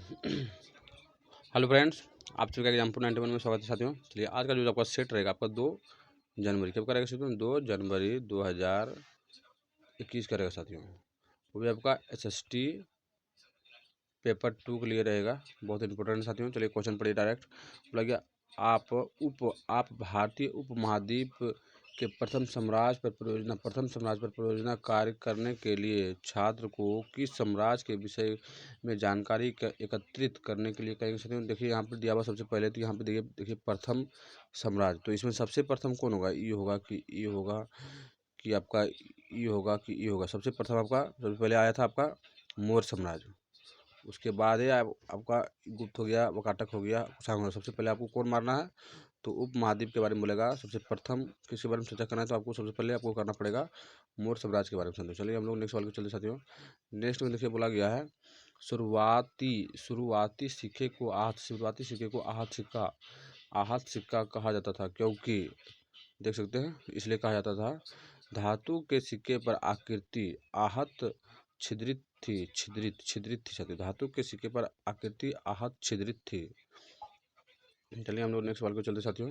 Hello friends, आप सभी का एग्जाम्पल 91 में स्वागत है साथियों। चलिए आज का जो आपका सेट रहेगा आपका 2 जनवरी कब का रहेगा साथियों? 2 जनवरी 2021 का रहेगा साथियों। वो भी आपका SST पेपर 2 के लिए रहेगा, बहुत इंपॉर्टेंट साथियों। चलिए क्वेश्चन पढ़िए डायरेक्ट। बोला गया आप भारतीय उपमहाद्वीप के प्रथम साम्राज्य पर परियोजना कार्य करने के लिए छात्र को किस साम्राज्य के विषय में जानकारी एकत्रित करने के लिए कहेंगे साथियों। देखिए यहाँ पर दिया हुआ सबसे पहले तो यहाँ पे देखिए प्रथम साम्राज्य, तो इसमें सबसे प्रथम कौन होगा? ई होगा कि आपका ई होगा। सबसे प्रथम आपका सबसे पहले आया था आपका मौर्य साम्राज्य। उसके बाद है आपका गुप्त हो गया, वाकाटक हो गया, कुषाण हो गया। सबसे पहले आपको कौन मारना है? तो उपमहाद्वीप के बारे में बोलेगा। सबसे प्रथम किसके बारे में चर्चा करना है? तो आपको सबसे पहले आपको करना पड़ेगा मौर्य साम्राज्य के बारे में समझो। चलिए हम लोग नेक्स्ट सवाल को चलते साथियों। नेक्स्ट में देखिए बोला गया है शुरुआती सिक्के को आहत सिक्का कहा जाता था, क्योंकि देख सकते हैं इसलिए कहा जाता था धातु के सिक्के पर आकृति आहत छिद्रित थी साथियों। धातु के सिक्के पर आकृति आहत छिद्रित थी। चलिए हम लोग नेक्स्ट सवाल को चलते साथियों।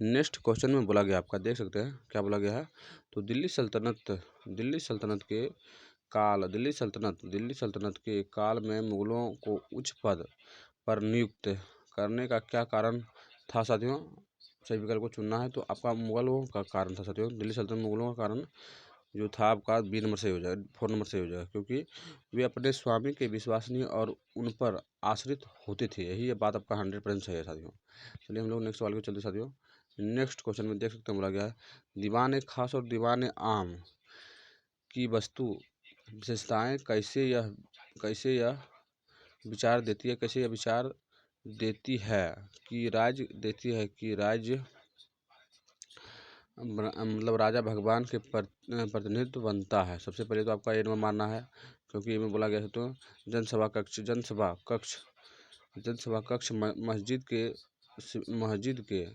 नेक्स्ट क्वेश्चन में बोला गया आपका, देख सकते हैं क्या बोला गया है। तो दिल्ली सल्तनत के काल में मुगलों को उच्च पद पर नियुक्त करने का क्या कारण था साथियों? सही विकल्प को चुनना है। तो आपका मुगलों का कारण था साथियों, दिल्ली सल्तनत मुगलों का कारण जो था आपका बी नंबर से हो जाएगा, 4 नंबर से हो जाएगा, क्योंकि वे अपने स्वामी के विश्वसनीय और उन पर आश्रित होते थे। यही बात आपका 100% सही है साथियों। चलिए हम लोग नेक्स्ट सवाल को चलते साथियों। नेक्स्ट क्वेश्चन में देख सकते हैं बोला गया है दीवान खास और दीवान आम की वस्तु विशेषताएं कैसे यह विचार देती है कि राज्य मतलब राजा भगवान के प्रतिनिधित्व बनता है। सबसे पहले तो आपका ए नंबर मानना है, क्योंकि इसमें बोला गया है तो जनसभा कक्ष मस्जिद के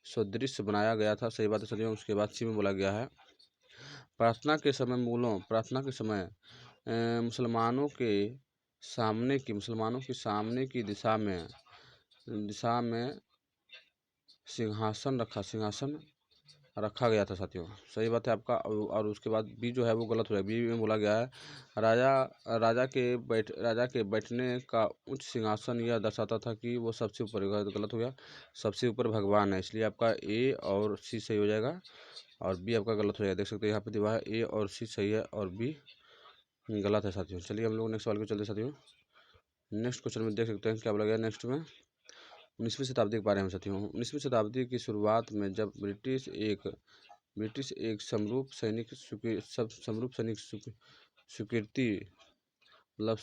सदृश बनाया गया था। सही बात है साथियों। उसके बाद सी में बोला गया है प्रार्थना के समय मुसलमानों के सामने की दिशा में सिंहासन रखा गया था साथियों। सही बात है आपका। और उसके बाद बी जो है वो गलत हो जाएगा। बी में बोला गया है राजा के बैठने का उच्च सिंहासन यह दर्शाता था कि वो सबसे ऊपर होगा। तो गलत हो गया, सबसे ऊपर भगवान है, इसलिए आपका ए और सी सही हो जाएगा और बी आपका गलत हो जाएगा। देख सकते हैं यहाँ पे दिया है ए और सी सही है और बी गलत है साथियों। चलिए हम लोग नेक्स्ट सवाल को चलते साथियों। नेक्स्ट क्वेश्चन में देख सकते हैं क्या बोला गया नेक्स्ट में 19वीं शताब्दी के बारे में साथियों। 19वीं शताब्दी की शुरुआत में जब ब्रिटिश एक समरूप सैनिक स्वीकृति मतलब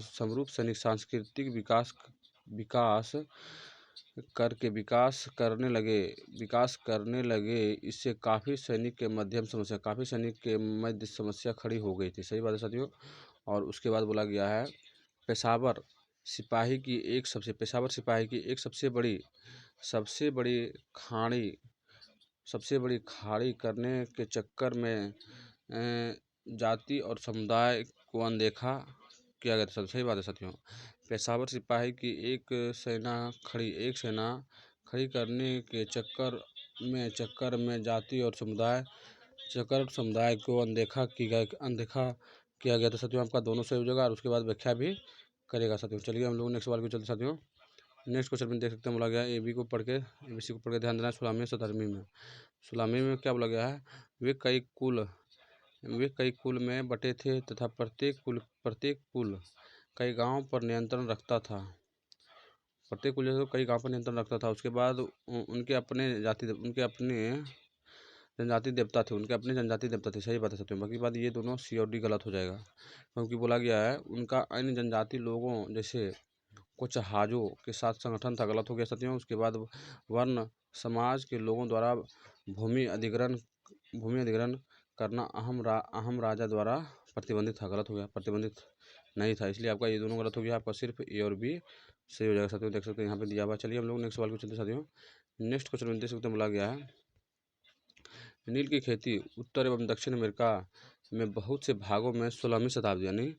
समरूप सैनिक सांस्कृतिक विकास करने लगे। इससे काफ़ी सैनिक के मध्य समस्या खड़ी हो गई थी। सही बात है साथियों। और उसके बाद बोला गया है पेशावर सिपाही की एक सबसे बड़ी खाड़ी करने के चक्कर में जाति और समुदाय को अनदेखा किया गया था। सही बात है साथियों। पेशावर सिपाही की एक सेना खड़ी करने के चक्कर में जाति और समुदाय को अनदेखा किया गया था साथियों। आपका दोनों सही हो जाएगा और उसके बाद व्याख्या भी करेगा साथियों। चलिए हम लोग नेक्स्ट सवाल को चलते साथियों। नेक्स्ट क्वेश्चन में देख सकते हैं बोला गया है ABC को पढ़ के ध्यान देना। 16वीं में क्या बोला गया है वे कई कुल में बटे थे तथा प्रत्येक कुल कई गांव पर नियंत्रण रखता था। उसके बाद उनके अपने जनजाति देवता थे। सही बात है साथियों। बाकी बात ये दोनों सी और डी गलत हो जाएगा, क्योंकि बोला गया है उनका अन्य जनजाति लोगों जैसे कुछ हाजों के साथ संगठन था। गलत हो गया साथियों। उसके बाद वर्ण समाज के लोगों द्वारा भूमि अधिग्रहण करना अहम राजा द्वारा प्रतिबंधित था। गलत हो गया, प्रतिबंधित नहीं था, इसलिए आपका ये दोनों गलत हो गया। आपका सिर्फ ए और बी सही हो जाएगा साथियों। देख सकते हैं यहाँ पे दिया हुआ। चलिए हम लोग नेक्स्ट सवाल को चलते साथियों। नेक्स्ट क्वेश्चन में देख सकते हैं बोला गया है नील की खेती उत्तर एवं दक्षिण अमेरिका में बहुत से भागों में 16वीं शताब्दी यानी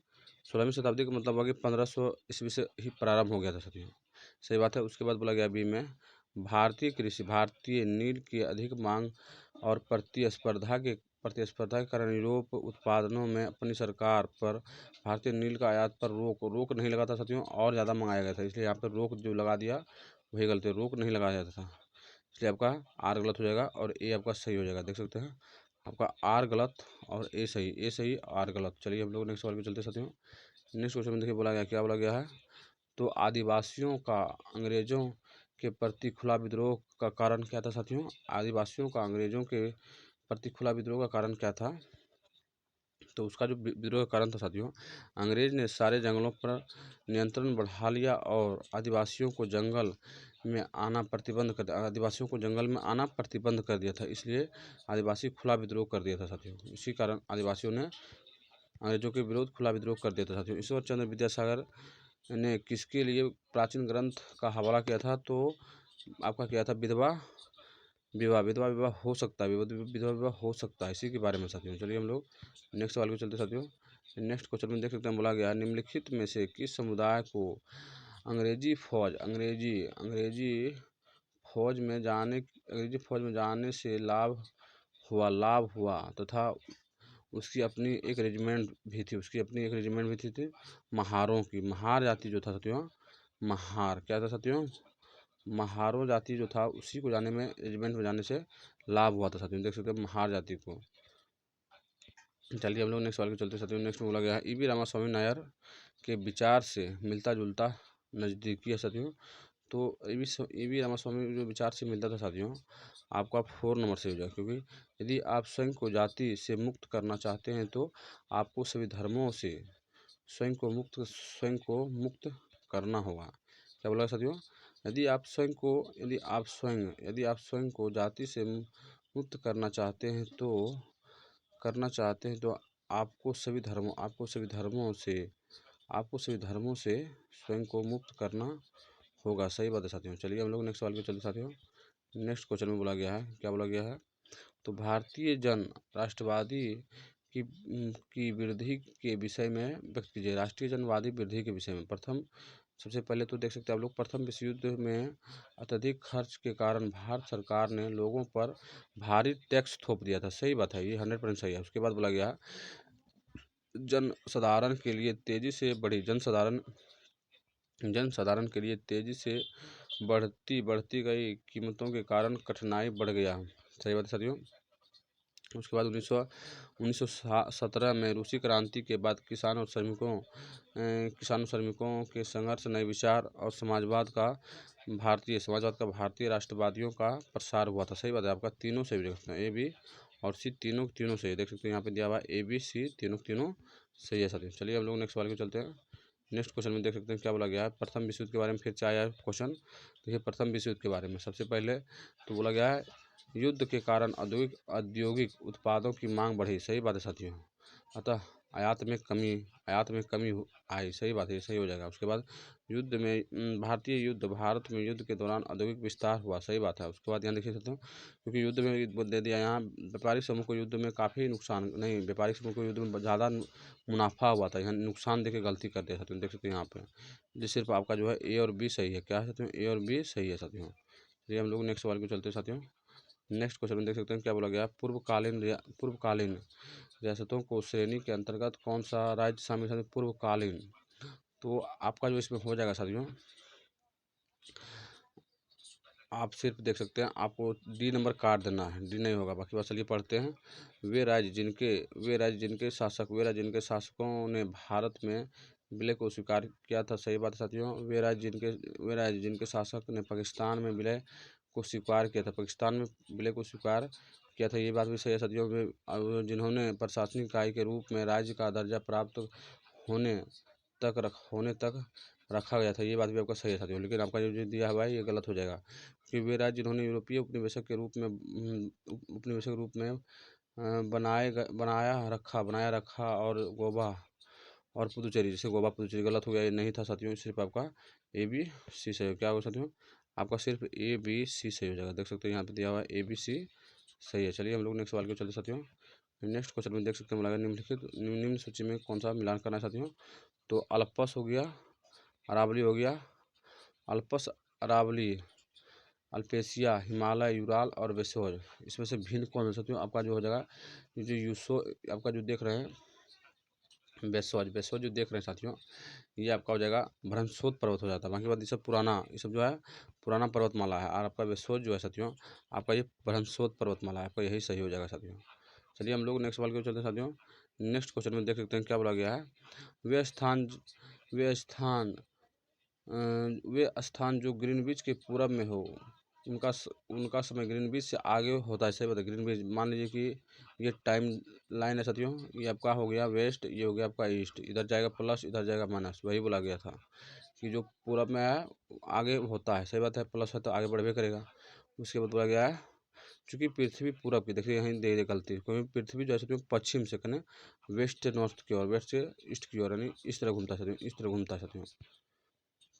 16वीं शताब्दी का मतलब हुआ कि 1500 ईस्वी से ही प्रारंभ हो गया था साथियों। सही बात है। उसके बाद बोला गया बी में, भारतीय नील की अधिक मांग और प्रतिस्पर्धा के कारण यूरोप उत्पादनों में अपनी सरकार पर भारतीय नील का आयात पर रोक नहीं लगा था साथियों, और ज़्यादा मंगाया गया था। इसलिए यहाँ पर रोक जो लगा दिया वही गलत है, रोक नहीं लगाया जाता था। इसलिए आपका आर गलत हो जाएगा और ए आपका सही हो जाएगा। देख सकते हैं आपका आर गलत और ए सही आर गलत। चलिए हम लोग नेक्स्ट सवाल पे चलते साथियों। नेक्स्ट क्वेश्चन में देखिए बोला गया, क्या बोला गया है, तो आदिवासियों का अंग्रेजों के प्रति खुला विद्रोह का कारण क्या था साथियों। आदिवासियों का अंग्रेजों के प्रति खुला विद्रोह का कारण क्या था, तो उसका जो विद्रोह का कारण था साथियों, अंग्रेज ने सारे जंगलों पर नियंत्रण बढ़ा लिया और आदिवासियों को जंगल में आना प्रतिबंध कर दिया था। इसलिए आदिवासी खुला विद्रोह कर दिया था साथियों। इसी कारण आदिवासियों ने अंग्रेजों के विरोध खुला विद्रोह कर दिया था साथियों। ईश्वर चंद्र विद्यासागर ने किसके लिए प्राचीन ग्रंथ का हवाला किया था, तो आपका क्या था, विधवा विवाह हो सकता है, विधवा विवाह हो सकता है, इसी के बारे में साथियों। चलिए हम लोग नेक्स्ट सवाल पे चलते साथियों। नेक्स्ट क्वेश्चन में देख सकते हैं बोला गया, निम्नलिखित में से किस समुदाय को अंग्रेजी फौज में जाने से लाभ हुआ तथा उसकी अपनी एक रेजिमेंट भी थी महारों की। महार जाति जो था साथियों, महार क्या था साथियों, महारों जाति जो था उसी को जाने में, रेजिमेंट में जाने से लाभ हुआ था साथियों। देख सकते हैं महार जाति को। चलिए हम लोग नेक्स्ट सवाल के चलते साथियों। नेक्स्ट में बोला गया है, ई.वी. रामास्वामी नायर के विचार से मिलता जुलता नज़दीकी है साथियों। तो ई.वी. रामास्वामी जो विचार से मिलता था साथियों, आपका 4 नंबर से हो जाएगा, क्योंकि यदि आप स्वयं को जाति से मुक्त करना चाहते हैं तो आपको सभी धर्मों से स्वयं को मुक्त करना होगा। क्या बोला साथियों, यदि आप स्वयं को जाति से मुक्त करना चाहते हैं तो आपको सभी धर्मों से स्वयं को मुक्त करना होगा। सही बात है साथियों। चलिए हम लोग नेक्स्ट सवाल पे चलते साथियों। नेक्स्ट क्वेश्चन में बोला गया है, क्या बोला गया है, तो भारतीय जन राष्ट्रवादी की वृद्धि के विषय में व्यक्त कीजिए। राष्ट्रीय जनवादी वृद्धि के विषय में सबसे पहले तो देख सकते हैं आप लोग, प्रथम विश्व युद्ध में अत्यधिक खर्च के कारण भारत सरकार ने लोगों पर भारी टैक्स थोप दिया था। सही बात है, ये 100% सही है। उसके बाद बोला गया, जनसाधारण के लिए तेजी से बढ़ती गई कीमतों के कारण कठिनाई बढ़ गया। सही बात है साथियों। उसके बाद 1917 में रूसी क्रांति के बाद किसानों और श्रमिकों के संघर्ष, नए विचार और समाजवाद का भारतीय राष्ट्रवादियों का प्रसार हुआ था। सही बात है, आपका तीनों से देख सकते हैं, ए बी और सी तीनों से देख सकते हैं, यहाँ पे दिया हुआ ए बी सी तीनों सही है साथियों। चलिए हम लोग नेक्स्ट सवाल को चलते हैं। नेक्स्ट क्वेश्चन में देख सकते हैं क्या बोला गया है, प्रथम विश्व युद्ध के बारे में फिर से आया है क्वेश्चन। देखिए प्रथम विश्व युद्ध के बारे में सबसे पहले तो बोला गया है, युद्ध के कारण औद्योगिक उत्पादों की मांग बढ़ी। सही बात है साथियों। अतः आयात में कमी आई। सही बात है, सही हो जाएगा। उसके बाद भारत में युद्ध के दौरान औद्योगिक विस्तार हुआ। सही बात है। उसके बाद यहाँ देखिए सकते हो, क्योंकि युद्ध में दे दिया यहाँ, व्यापारिक समूह को युद्ध में काफ़ी नुकसान नहीं, व्यापारिक समूह को युद्ध में ज़्यादा मुनाफा हुआ था, यहाँ नुकसान देके गलती कर दिया साथियों। देख सकते हैं यहाँ पे, जिस सिर्फ आपका जो है ए और बी सही है। क्या है साथियों, ए और बी सही है साथियों। चलिए हम लोग नेक्स्ट सवाल को चलते हैं साथियों। नेक्स्ट क्वेश्चन में देख सकते हैं क्या बोला गया, पूर्वकालीन रियासतों को श्रेणी के अंतर्गत कौन सा राज्य शामिल है। पूर्वकालीन, तो आपका जो इसमें हो जाएगा साथियों, आप सिर्फ देख सकते हैं, आपको डी नंबर काट देना है, डी नहीं होगा, बाकी बात। चलिए पढ़ते हैं, वे राज्य जिनके शासकों ने भारत में विलय को स्वीकार किया था। सही बात है साथियों। वे राज्य जिनके शासक ने पाकिस्तान में विलय को स्वीकार किया था, ये बात भी सही है साथियों। जिन्होंने प्रशासनिक इकाई के रूप में राज्य का दर्जा प्राप्त होने तक रखा गया था, ये बात भी आपका सही है साथियों। लेकिन आपका जो दिया हुआ है ये गलत हो जाएगा, कि वे राज्य जिन्होंने यूरोपीय उपनिवेशक के रूप में बनाया रखा और गोवा और पुदुचेरी, जैसे गोवा पुदुचेरी, गलत हो गया, ये नहीं था साथियों। सिर्फ आपका ए बी सी सही हो। क्या होगा साथियों, आपका सिर्फ ए बी सी सही हो जाएगा। देख सकते हैं यहाँ पे दिया हुआ है ए बी सी सही है। चलिए हम लोग नेक्स्ट सवाल को चलते साथियों। नेक्स्ट क्वेश्चन में देख सकते हैं, बोला गया निम्न सूची में कौन सा मिलान करना है साथियों। तो अल्पस हो गया, अरावली हो गया, अल्पस, अरावली, अल्पेशिया, हिमालय, यूराल और वेसोज, इसमें से भिन्न कौन है साथियों। आपका जो हो जाएगा ये जो यूसो आपका जो देख रहे हैं वेसोज, वेसोज जो देख रहे हैं साथियों, ये आपका हो जाएगा भ्रंशोत पर्वत हो जाता है। बाकी बात ये सब पुराना, ये सब जो है पुराना पर्वतमाला है, और आपका वेसोज जो है साथियों आपका ये भ्रंशोत पर्वतमाला है, आपका यही सही हो जाएगा साथियों। चलिए हम लोग नेक्स्ट सवाल की ओर चलते हैं साथियों। नेक्स्ट क्वेश्चन में देख सकते हैं क्या बोला गया है। वे स्थान वे स्थान जो ग्रीनविच के पूरब में हो, उनका समय ग्रीनविच से आगे होता है। सही बता, ग्रीनविच मान लीजिए कि ये टाइम लाइन है साथियों, ये आपका हो गया वेस्ट, ये हो गया आपका ईस्ट, इधर जाएगा प्लस, इधर जाएगा माइनस, वही बोला गया था कि जो पूरब में है आगे होता है। सही बात है, प्लस है तो आगे बढ़वे करेगा। उसके बाद बोला गया है चूँकि पृथ्वी पूरब की, देखिए यहीं दे गलती, क्योंकि पृथ्वी जो है साथियों पश्चिम से कने वेस्ट से नॉर्थ की ओर, वेस्ट से ईस्ट की ओर, यानी इस तरह घूमता है साथियों, इस तरह घूमता है साथियों।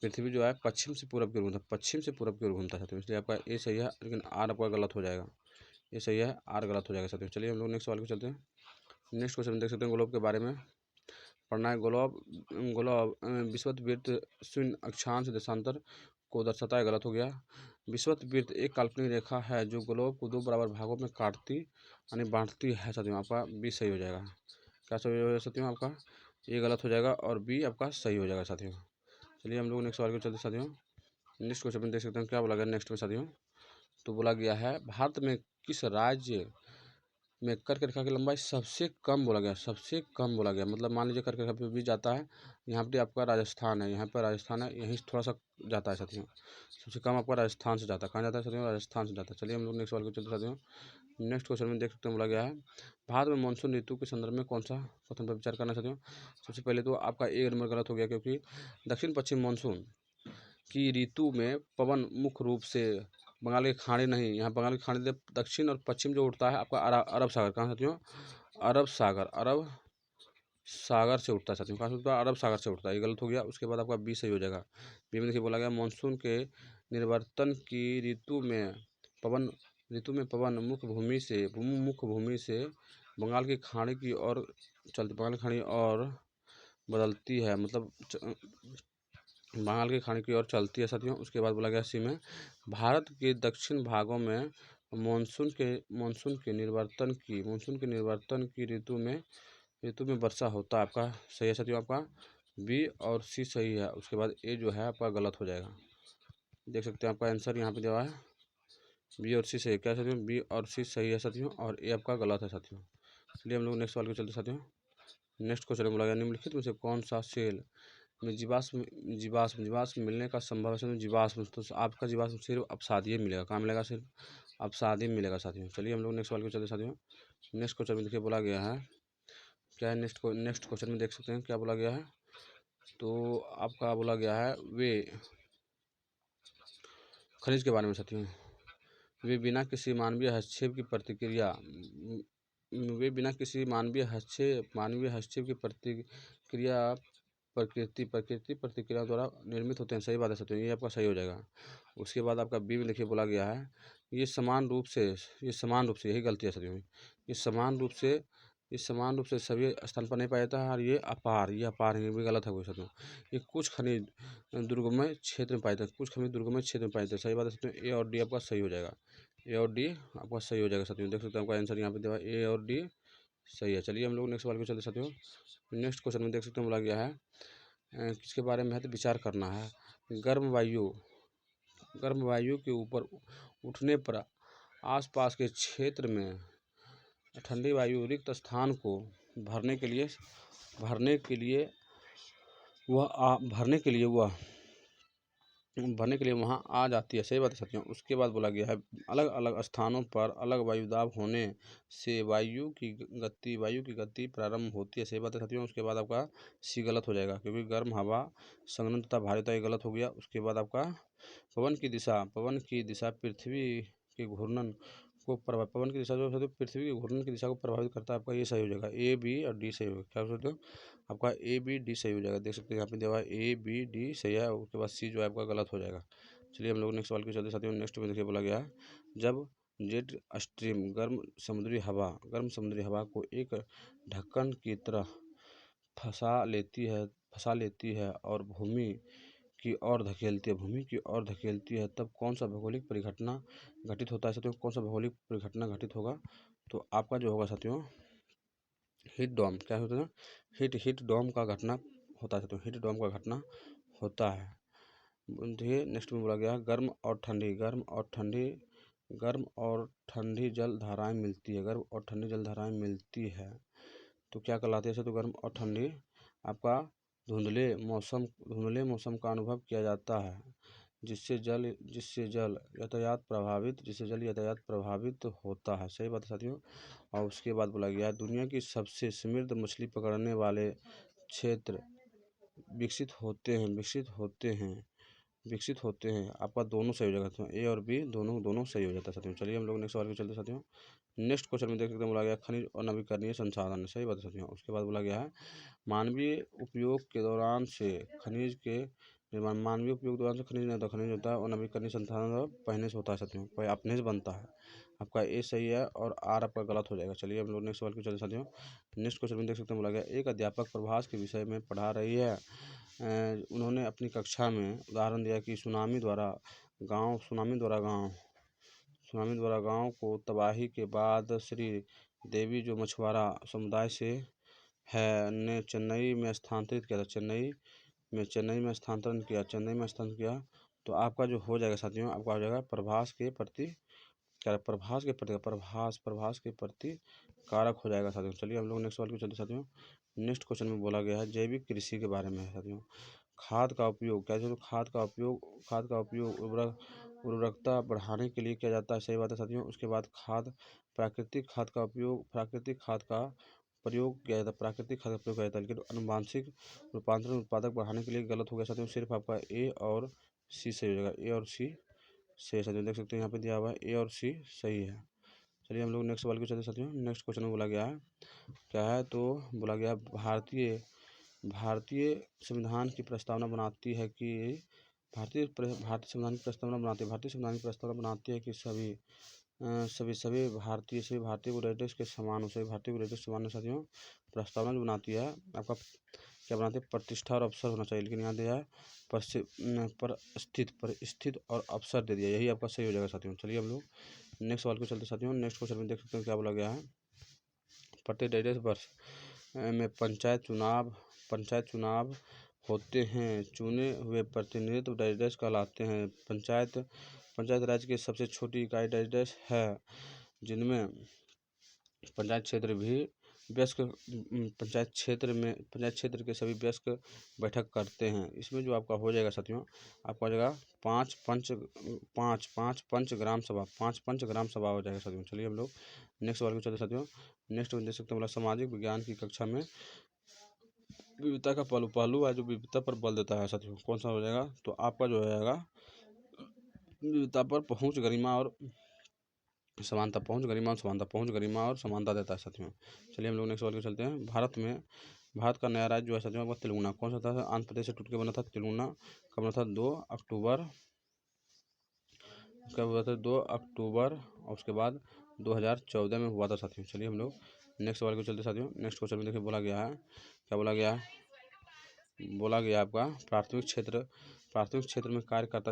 पृथ्वी जो है पश्चिम से पूरब की ओर घूमता है, पश्चिम से पूरब की ओर घूमता है साथियों, इसलिए आपका ए सही है, लेकिन आर आपका गलत हो जाएगा। ये सही है, आर गलत हो जाएगा साथियों। चलिए हम लोग नेक्स्ट सवाल को चलते हैं। नेक्स्ट क्वेश्चन में देख सकते हैं ग्लोब के बारे में पढ़ना है। ग्लोब ग्लोब विषुववृत्त शून्य अक्षांश देशांतर को दर्शाता है, गलत हो गया। विषुववृत्त एक काल्पनिक रेखा है जो ग्लोब को दो बराबर भागों में काटती यानी बांटती है साथियों, आपका बी सही हो जाएगा। क्या सही हो जाएगा साथियों, आपका ए गलत हो जाएगा और बी आपका सही हो जाएगा साथियों। चलिए हम लोग नेक्स्ट सवाल को चलते साथियों। नेक्स्ट क्वेश्चन में देख सकते हैं क्या बोला गया नेक्स्ट में साथियों। तो बोला गया है भारत में किस राज्य में कर्क रेखा की लंबाई सबसे कम बोला गया, सबसे कम बोला गया। मतलब मान लीजिए कर्क रेखा पे भी जाता है, यहाँ पे आपका राजस्थान है, यहाँ पर राजस्थान है, यहीं थोड़ा सा जाता है साथियों, सबसे कम आपका राजस्थान से जाता है। कहाँ जाता है साथियों, राजस्थान से जाता है। चलिए हम लोग नेक्स्ट सवाल को चलते साथियों। नेक्स्ट क्वेश्चन में देख सकते हैं बोला गया है भारत में मानसून ऋतु के संदर्भ में कौन सा कथन पर विचार करना साथियों। सबसे पहले तो आपका एक नंबर गलत हो गया, क्योंकि दक्षिण पश्चिम मानसून की ऋतु में पवन मुख्य रूप से बंगाल की खाड़ी नहीं, यहाँ बंगाल की खाड़ी दक्षिण और पश्चिम जो उठता है आपका अरब सागर, कहाँ साथियों, अरब सागर से उठता है साथियों, कहाँ से उठता है, अरब सागर से उठता है, ये गलत हो गया। उसके बाद आपका बी सही हो जाएगा। बी में देखिए बोला गया मानसून के निवर्तन की ऋतु में पवन मुख्य भूमि से बंगाल की खाड़ी की ओर चलती, बंगाल की खाड़ी और बदलती है, मतलब बंगाल की खाड़ी की ओर चलती है साथियों। उसके बाद बोला गया सी में भारत के दक्षिण भागों में मानसून के निवर्तन की ऋतु में वर्षा होता है, आपका सही है साथियों, आपका बी और सी सही है। उसके बाद ए जो है आपका गलत हो जाएगा। देख सकते हैं आपका आंसर यहाँ पे दिया है बी और सी सही है। क्या साथियों, बी और सी सही है साथियों, और ए आपका गलत है साथियों। इसलिए हम लोग नेक्स्ट सवाल को चलते साथियों। नेक्स्ट क्वेश्चन बोला गया निम्नलिखित में से कौन सा सेल में जीवाश्म मिलने का संभव है। जीवाश्म तो आपका जीवाश्म सिर्फ अपसादीय मिलेगा, कहाँ मिलेगा, सिर्फ अपसादीय मिलेगा साथियों। चलिए हम लोग नेक्स्ट सवाल को चलते साथियों। नेक्स्ट क्वेश्चन में देखिए बोला गया है क्या है, नेक्स्ट क्वेश्चन में देख सकते हैं क्या बोला गया है। तो आपका बोला गया है वे खनिज के बारे में साथियों, वे बिना किसी मानवीय हस्तक्षेप की प्रकृति प्रतिक्रिया द्वारा निर्मित होते हैं। सही बात है साथियों, ये आपका सही हो जाएगा। उसके बाद आपका बी में देखिए बोला गया है ये समान रूप से यही गलती है साथियों, ये समान रूप से सभी स्थान पर नहीं पाया जाता है, और ये अपार है, ये भी गलत है साथियों। ये कुछ खनिज दुर्गम क्षेत्र में पाए जाते हैं, कुछ खनिज दुर्गम क्षेत्र में पाए जाते हैं। सही बात है साथियों, ए और डी आपका सही हो जाएगा, ए और डी आपका सही हो जाएगा साथियों। देख सकते हैं आपका आंसर यहाँ पे दिया ए और डी सही है। चलिए हम लोग नेक्स्ट सवाल को चलते साथियों। नेक्स्ट क्वेश्चन में देख सकते हैं बोला गया है किसके बारे में है, तो विचार करना है। गर्म वायु के ऊपर उठने पर आसपास के क्षेत्र में ठंडी वायु रिक्त स्थान को भरने के लिए वहाँ आ जाती है। सही बात है साथियों। उसके बाद बोला गया है अलग अलग स्थानों पर अलग वायुदाब होने से वायु की गति प्रारंभ होती है। सही बात है साथियों। उसके बाद आपका सी गलत हो जाएगा, क्योंकि गर्म हवा संघनन तथा भारीता ये गलत हो गया। उसके बाद आपका पवन की दिशा पृथ्वी के घूर्णन को पवन की दिशा जो पृथ्वी के घूर्णन की दिशा को प्रभावित करता है, आपका ये सही हो जाएगा। ए बी और डी सही होगा। क्या सोचते हो, आपका ए बी डी सही हो जाएगा। देख सकते हैं यहाँ पे दिया हुआ है ए बी डी सही है। उसके बाद सी जो है आपका गलत हो जाएगा। चलिए हम लोग नेक्स्ट सवाल के चलते साथियों। नेक्स्ट में देखिए बोला गया है जब जेट स्ट्रीम गर्म समुद्री हवा को एक ढक्कन की तरह फंसा लेती है और भूमि की ओर धकेलती है तब कौन सा भौगोलिक परिघटना घटित होता है साथियों? कौन सा भौगोलिक परिघटना घटित होगा? तो आपका जो होगा साथियों हीट डोम। क्या होता है? हीट डोम का घटना होता है साथियों, हीट डोम का घटना होता है। देखिए नेक्स्ट में बोला गया है गर्म और ठंडी जल धाराएं मिलती है। तो क्या कहलाती है? तो गर्म और ठंडी आपका धुंधले मौसम का अनुभव किया जाता है, जिससे जल यातायात प्रभावित होता है। सही बात है साथियों। और उसके बाद बोला गया है दुनिया की सबसे समृद्ध मछली पकड़ने वाले क्षेत्र विकसित होते हैं। आपका दोनों सही हो जाएगा, ए और बी दोनों सही हो जाता है साथियों। चलिए हम लोग नेक्स्ट सवाल पे चलते हैं साथियों। नेक्स्ट क्वेश्चन में देख सकते हैं बोला गया खनिज और नवीकरणीय संसाधन। सही बात है साथियों। उसके बाद बोला गया है मानवीय उपयोग के दौरान से खनिज नहीं होता है और नवीकरणीय संसाधन पहले से होता है साथियों, अपने से बनता है। आपका ए सही है और आर आपका गलत हो जाएगा। चलिए हम लोग नेक्स्ट सवाल पे चलते साथियों। नेक्स्ट क्वेश्चन में देख सकते हैं बोला गया एक अध्यापक प्रभास के विषय में पढ़ा रही है। उन्होंने अपनी कक्षा में उदाहरण दिया कि सुनामी द्वारा गांव को तबाही के बाद श्री देवी जो मछुआरा समुदाय से है ने चेन्नई में स्थानांतरण किया। तो आपका जो हो जाएगा साथियों आपका हो जाएगा प्रभास के प्रति कारक हो जाएगा साथियों। चलिए हम लोग नेक्स्ट सवाल पे चलते साथियों। नेक्स्ट क्वेश्चन में बोला गया है जैविक कृषि के बारे में है साथियों। खाद का उपयोग उर्वरकता बढ़ाने के लिए किया जाता है। सही बात है साथियों। उसके बाद प्राकृतिक खाद का प्रयोग किया जाता है, लेकिन आनुवांशिक रूपांतरण उत्पादक बढ़ाने के लिए गलत हो गया साथियों। सिर्फ आपका ए और सी सही हो जाएगा, ए और सी सही है साथियों। देख सकते हैं यहाँ पे दिया हुआ है ए और सी सही है। चलिए हम लोग नेक्स्ट सवाल पे चलते साथियों। नेक्स्ट क्वेश्चन में बोला गया है क्या है? तो बोला गया भारतीय संविधान की प्रस्तावना बनाती है कि भारतीय संविधान की प्रस्तावना बनाती है कि सभी भारतीय को रेटेस के समान साथियों। प्रस्तावना जो बनाती है आपका क्या बनाती है? प्रतिष्ठा और अवसर होना चाहिए, लेकिन यहाँ दिया है पर स्थित और अवसर दे दिया, यही आपका सही हो जाएगा साथियों। चलिए हम लोग नेक्स्ट सवाल पे चलते साथियों। नेक्स्ट क्वेश्चन में देख सकते हैं क्या बोला गया है प्रत्येक डेढ़ वर्ष में पंचायत चुनाव होते हैं। चुने हुए प्रतिनिधित्व डाइजेस्ट कहलाते हैं। पंचायत राज्य की सबसे छोटी इकाई डाइजेस्ट है, जिनमें पंचायत क्षेत्र के सभी वयस्क बैठक करते हैं। इसमें जो आपका हो जाएगा साथियों आपका हो जाएगा पाँच पंच ग्राम सभा हो जाएगा साथियों। चलिए हम लोग नेक्स्ट सवाल पे चलते साथियों। नेक्स्ट में देख सकते हैं सामाजिक विज्ञान की कक्षा में विविधता का पहलू है जो विविधता पर बल देता है साथियों। कौन सा हो जाएगा? तो आपका जो हो जाएगा विविधता पर पहुंच गरिमा और समानता देता है साथियों। चलिए हम लोग नेक्स्ट सवाल पे चलते हैं। भारत का नया राज्य जो है साथियों तेलंगाना। कौन सा था? आंध्र प्रदेश से टूट के बना था तेलंगाना। कब बना था? 2 अक्टूबर और उसके बाद 2014 में हुआ था साथियों। चलिए हम लोग नेक्स्ट सवाल पे चलते साथियों। नेक्स्ट क्वेश्चन में देखिए बोला गया है क्या बोला गया है? बोला गया आपका प्राथमिक क्षेत्र में कार्य करता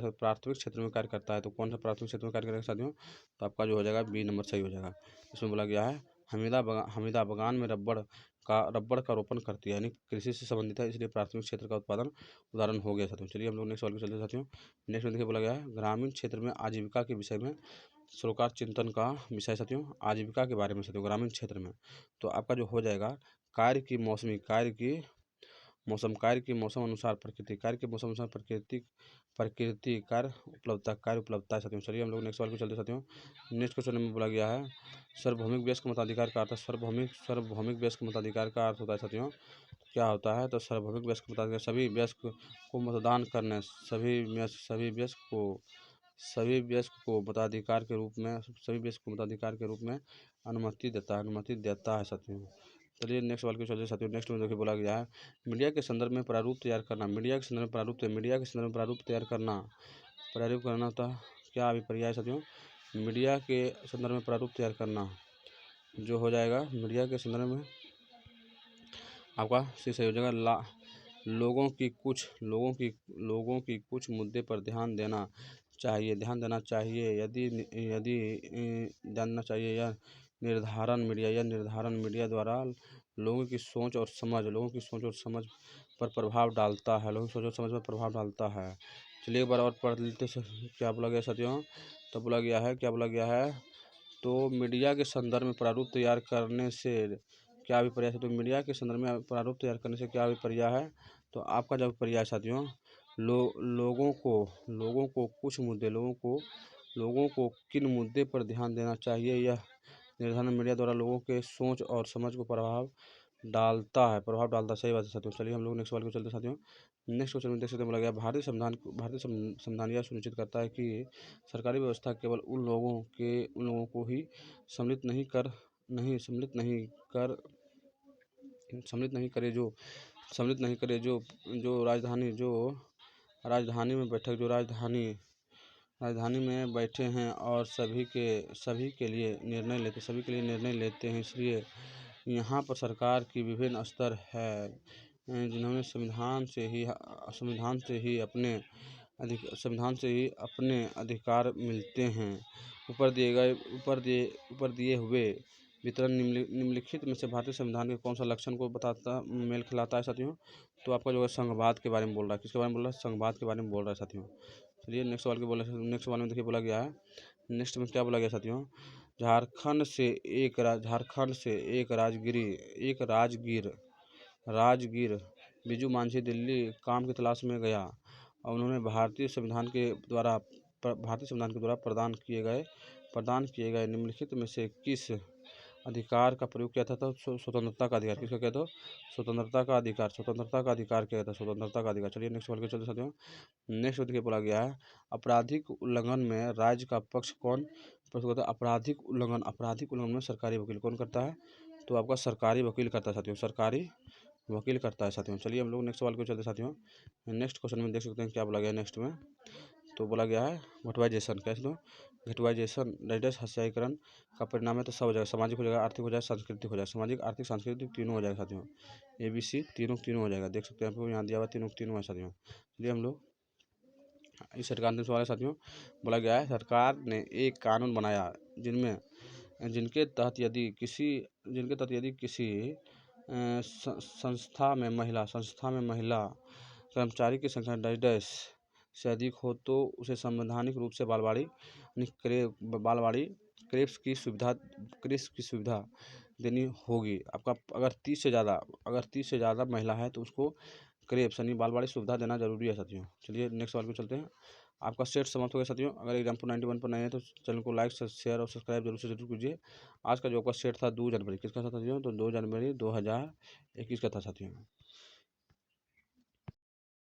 है। तो कौन सा प्राथमिक क्षेत्र में कार्य करेगा साथियों? तो आपका जो हो जाएगा बी नंबर सही हो जाएगा। इसमें बोला गया है हमीदा बगान में रबड़ का रोपण करती है, यानी कृषि से संबंधित है, इसलिए प्राथमिक क्षेत्र का उत्पादन उदाहरण हो गया साथियों। चलिए हम लोग नेक्स्ट सवाल पे चलते साथियों। नेक्स्ट में देखिए बोला गया है ग्रामीण क्षेत्र में आजीविका के विषय में सरोकार चिंतन का विषय साथियों। आजीविका के बारे में साथियों ग्रामीण क्षेत्र में। तो आपका जो हो जाएगा कार्य की मौसम अनुसार प्रकृति कार्य उपलब्धता साथियों। चलिए हम लोग नेक्स्ट सवाल पे चलते साथियों। नेक्स्ट क्वेश्चन में बोला गया है सार्वभौमिक वयस्क मताधिकार का अर्थ सार्वभौमिक वयस्क मताधिकार का अर्थ होता है साथियों क्या होता है? तो सार्वभौमिक वयस्क मताधिकार सभी वयस्क को मतदान करने सभी वयस्क को मताधिकार के रूप में अनुमति देता है साथियों। चलिए नेक्स्ट सवाल के चलते साथियों। नेक्स्ट में देखिए बोला गया है मीडिया के संदर्भ में प्रारूप तैयार करना होता क्या अभिप्राय है साथियों? मीडिया के संदर्भ में प्रारूप तैयार करना, जो हो जाएगा मीडिया के संदर्भ में आपका सही हो जाएगा। लोगों की कुछ मुद्दे पर ध्यान देना चाहिए या निर्धारण मीडिया द्वारा लोगों की सोच और समझ पर प्रभाव डालता है। चलिए एक बार और पढ़ लेते हैं। क्या बोला गया साथियों? तो बोला गया है तो मीडिया के संदर्भ में प्रारूप तैयार करने से क्या अभिप्राय है? तो मीडिया के संदर्भ में प्रारूप तैयार करने से क्या अभिप्राय है? तो आपका जो अभिप्राय है साथियों, लोगों को किन मुद्दे पर ध्यान देना चाहिए, यह निर्धारण मीडिया द्वारा लोगों के सोच और समझ को प्रभाव डालता है। सही बात है साथियों। चलिए हम लोग नेक्स्ट सवाल को चलते साथियों। नेक्स्ट क्वेश्चन में देख सकते हैं, बोला गया भारतीय संविधान यह सुनिश्चित करता है कि सरकारी व्यवस्था केवल उन लोगों को ही सम्मिलित नहीं करे जो राजधानी में बैठे हैं और सभी के लिए निर्णय लेते हैं। इसलिए यहाँ पर सरकार की विभिन्न स्तर है, जिन्होंने संविधान से ही अपने अधिकार मिलते हैं। ऊपर दिए हुए वितरण निम्नलिखित में से भारतीय संविधान के कौन सा लक्षण को मेल खिलाता है साथियों? तो आपका जो है संघवाद के बारे में बोल रहा है। किसके बारे में बोल रहा है? संघवाद के बारे में बोल रहा है साथियों। चलिए नेक्स्ट सवाल में देखिए बोला गया है। नेक्स्ट में क्या बोला गया साथियों? झारखंड से एक राजगीर बिजू मांझी दिल्ली काम की तलाश में गया और उन्होंने भारतीय संविधान के द्वारा प्रदान किए गए निम्नलिखित में से किस अधिकार का प्रयोग किया था? तो स्वतंत्रता का अधिकार। किसका किया था? स्वतंत्रता का अधिकार किया था, स्वतंत्रता का अधिकार। चलिए नेक्स्ट सवाल के चलते साथियों। नेक्स्ट देखिए बोला गया है, आपराधिक उल्लंघन में राज्य का पक्ष कौन प्रस्तुत करता है? आपराधिक उल्लंघन में सरकारी वकील कौन करता है? तो आपका सरकारी वकील करता है साथियों, सरकारी वकील करता है साथियों। चलिए हम लोग नेक्स्ट सवाल को चलते साथियों। नेक्स्ट क्वेश्चन में देख सकते हैं क्या बोला गया है नेक्स्ट में। तो बोला गया है घटवाइजेशन। कैसे? तो घटवाइजेशन हत्याकरण का परिणाम है। तो सब हो जाएगा, सामाजिक हो जाएगा, आर्थिक हो जाएगा, सांस्कृतिक हो जाएगा। सामाजिक, आर्थिक, सांस्कृतिक तीनों हो जाएगा साथियों। ABC तीनों हो जाएगा। देख सकते हैं आपको यहाँ दिया हुआ तीनों है साथियों। चलिए हम लोग इस सरकार ने सवाल है साथियों। बोला गया है सरकार ने एक कानून बनाया जिनके तहत यदि किसी संस्था में महिला कर्मचारी की संख्या डैश से अधिक हो तो उसे संवैधानिक रूप से क्रेप्स की सुविधा देनी होगी। आपका अगर 30 से ज़्यादा महिला है तो उसको क्रेप्स यानी बालवाड़ी सुविधा देना जरूरी है साथियों। चलिए नेक्स्ट सवाल को चलते हैं। आपका सेट समाप्त हो गया साथियों। अगर एग्जाम्पल 91 पर नए हैं तो चैनल को लाइक, शेयर और सब्सक्राइब जरूर कीजिए। आज का जो आपका सेट था 2 जनवरी, किसका था साथियों? तो 2 जनवरी 2021 का था साथियों।